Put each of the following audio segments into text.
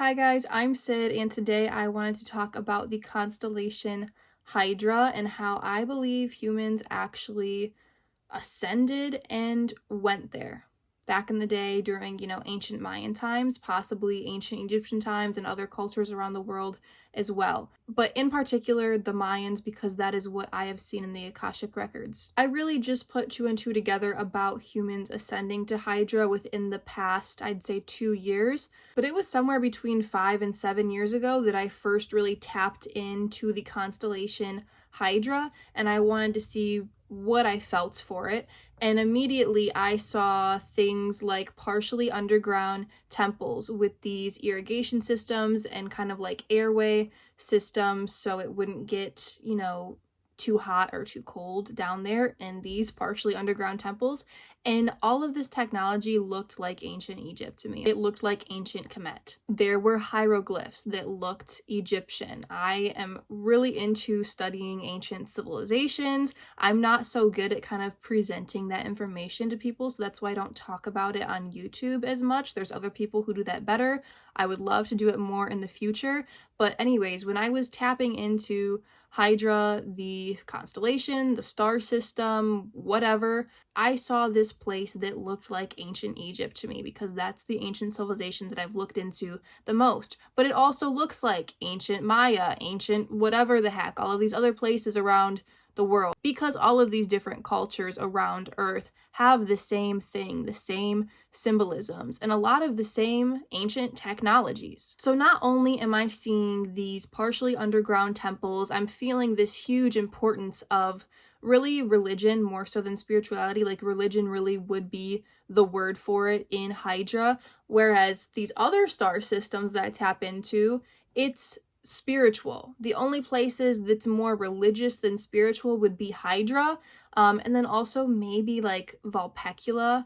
Hi guys, I'm Sid, and today I wanted to talk about the constellation Hydra and how I believe humans actually ascended and went there back in the day during, ancient Mayan times, possibly ancient Egyptian times, and other cultures around the world as well. But in particular, the Mayans, because that is what I have seen in the Akashic records. I really just put two and two together about humans ascending to Hydra within the past, I'd say 2 years, but it was somewhere between 5 and 7 years ago that I first really tapped into the constellation Hydra, and I wanted to see what I felt for it. And immediately I saw things like partially underground temples with these irrigation systems and kind of like airway systems so it wouldn't get, too hot or too cold down there in these partially underground temples. And all of this technology looked like ancient Egypt to me. It looked like ancient Kemet. There were hieroglyphs that looked Egyptian. I am really into studying ancient civilizations. I'm not so good at kind of presenting that information to people, so that's why I don't talk about it on YouTube as much. There's other people who do that better. I would love to do it more in the future. But anyways, when I was tapping into Hydra, the constellation, the star system, whatever, I saw this place that looked like ancient Egypt to me because that's the ancient civilization that I've looked into the most. But it also looks like ancient Maya, ancient whatever the heck, all of these other places around the world, because all of these different cultures around Earth have the same thing, the same symbolisms, and a lot of the same ancient technologies. So not only am I seeing these partially underground temples, I'm feeling this huge importance of really religion more so than spirituality. Like religion really would be the word for it in Hydra, whereas these other star systems that I tap into, it's spiritual. The only places that's more religious than spiritual would be Hydra, and then also maybe like Valpecula,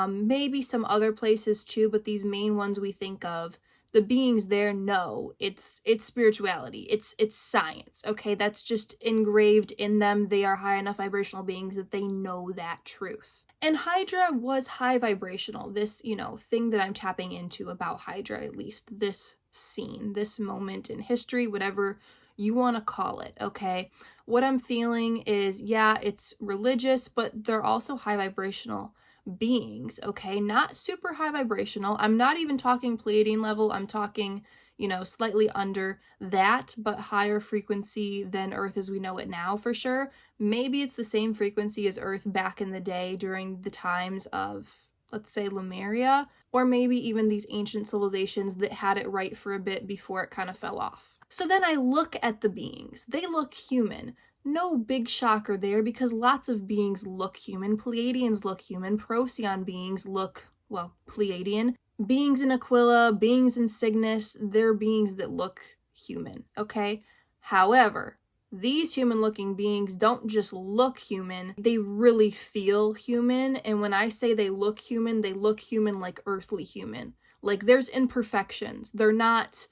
maybe some other places too, but these main ones we think of, the beings there know it's spirituality, it's science, okay? That's just engraved in them. They are high enough vibrational beings that they know that truth. And Hydra was high vibrational, this, thing that I'm tapping into about Hydra, at least this scene, this moment in history, whatever you want to call it, okay? What I'm feeling is, yeah, it's religious, but they're also high vibrational beings, okay? Not super high vibrational. I'm not even talking Pleiadian level. I'm talking, slightly under that, but higher frequency than Earth as we know it now for sure. Maybe it's the same frequency as Earth back in the day during the times of, let's say, Lemuria, or maybe even these ancient civilizations that had it right for a bit before it kind of fell off. So then I look at the beings. They look human. No big shocker there because lots of beings look human. Pleiadians look human. Procyon beings look, well, Pleiadian. Beings in Aquila, beings in Cygnus, they're beings that look human, okay? However, these human-looking beings don't just look human, they really feel human. And when I say they look human like earthly human. Like there's imperfections. They're not,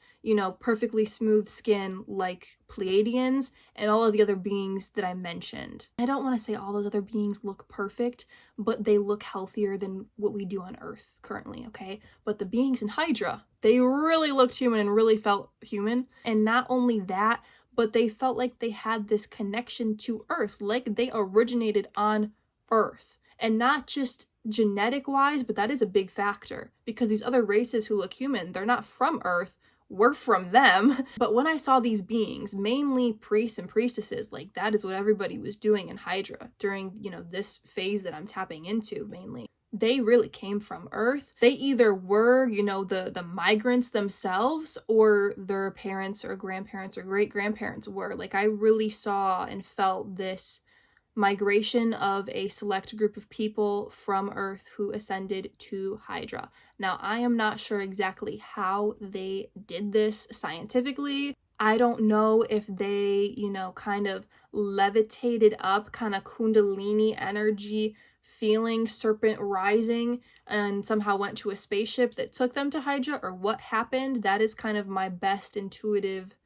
perfectly smooth skin like Pleiadians and all of the other beings that I mentioned. I don't want to say all those other beings look perfect, but they look healthier than what we do on Earth currently, okay? But the beings in Hydra, they really looked human and really felt human. And not only that, but they felt like they had this connection to Earth, like they originated on Earth. And not just genetic wise, but that is a big factor because these other races who look human, they're not from Earth, we're from them. But when I saw these beings, mainly priests and priestesses, like that is what everybody was doing in Hydra during, this phase that I'm tapping into mainly. They really came from Earth. They either were, the migrants themselves, or their parents or grandparents or great-grandparents were. Like I really saw and felt this migration of a select group of people from Earth who ascended to Hydra. Now, I am not sure exactly how they did this scientifically. I don't know if they, kind of levitated up, kind of kundalini energy, feeling serpent rising, and somehow went to a spaceship that took them to Hydra, or what happened. That is kind of my best intuitive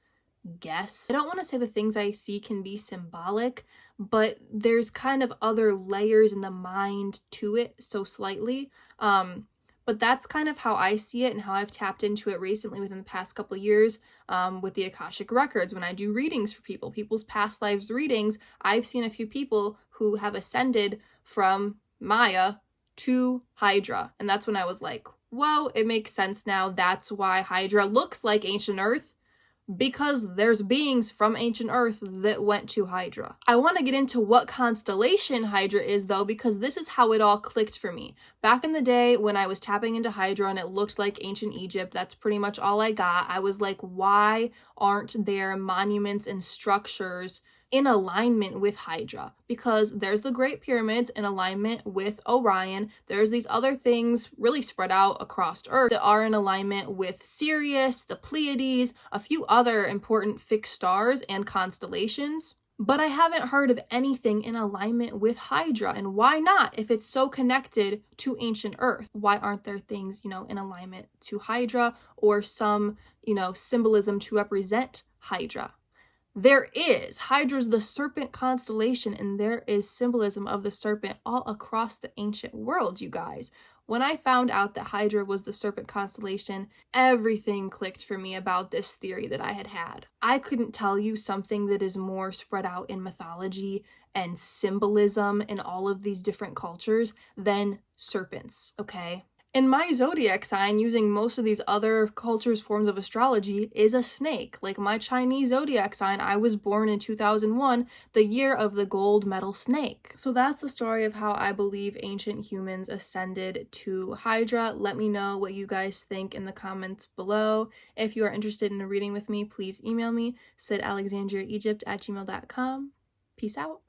guess. I don't want to say the things I see can be symbolic, but there's kind of other layers in the mind to it, so slightly. But that's kind of how I see it and how I've tapped into it recently within the past couple of years, with the Akashic Records. When I do readings for people, people's past lives readings, I've seen a few people who have ascended from Maya to Hydra. And that's when I was like, whoa, it makes sense now. That's why Hydra looks like ancient Earth, because there's beings from ancient Earth that went to Hydra. I want to get into what constellation Hydra is though, because this is how it all clicked for me. Back in the day when I was tapping into Hydra and it looked like ancient Egypt, that's pretty much all I got. I was like, why aren't there monuments and structures in alignment with Hydra? Because there's the Great Pyramids in alignment with Orion. There's these other things really spread out across Earth that are in alignment with Sirius, the Pleiades, a few other important fixed stars and constellations. But I haven't heard of anything in alignment with Hydra. And why not? If it's so connected to ancient Earth, why aren't there things, in alignment to Hydra, or some, symbolism to represent Hydra? There is. Hydra's the serpent constellation, and there is symbolism of the serpent all across the ancient world, you guys. When I found out that Hydra was the serpent constellation, everything clicked for me about this theory that I had had. I couldn't tell you something that is more spread out in mythology and symbolism in all of these different cultures than serpents, okay? And my zodiac sign, using most of these other cultures' forms of astrology, is a snake. Like my Chinese zodiac sign, I was born in 2001, the year of the gold metal snake. So that's the story of how I believe ancient humans ascended to Hydra. Let me know what you guys think in the comments below. If you are interested in a reading with me, please email me, sydalexandriaegypt@gmail.com. Peace out.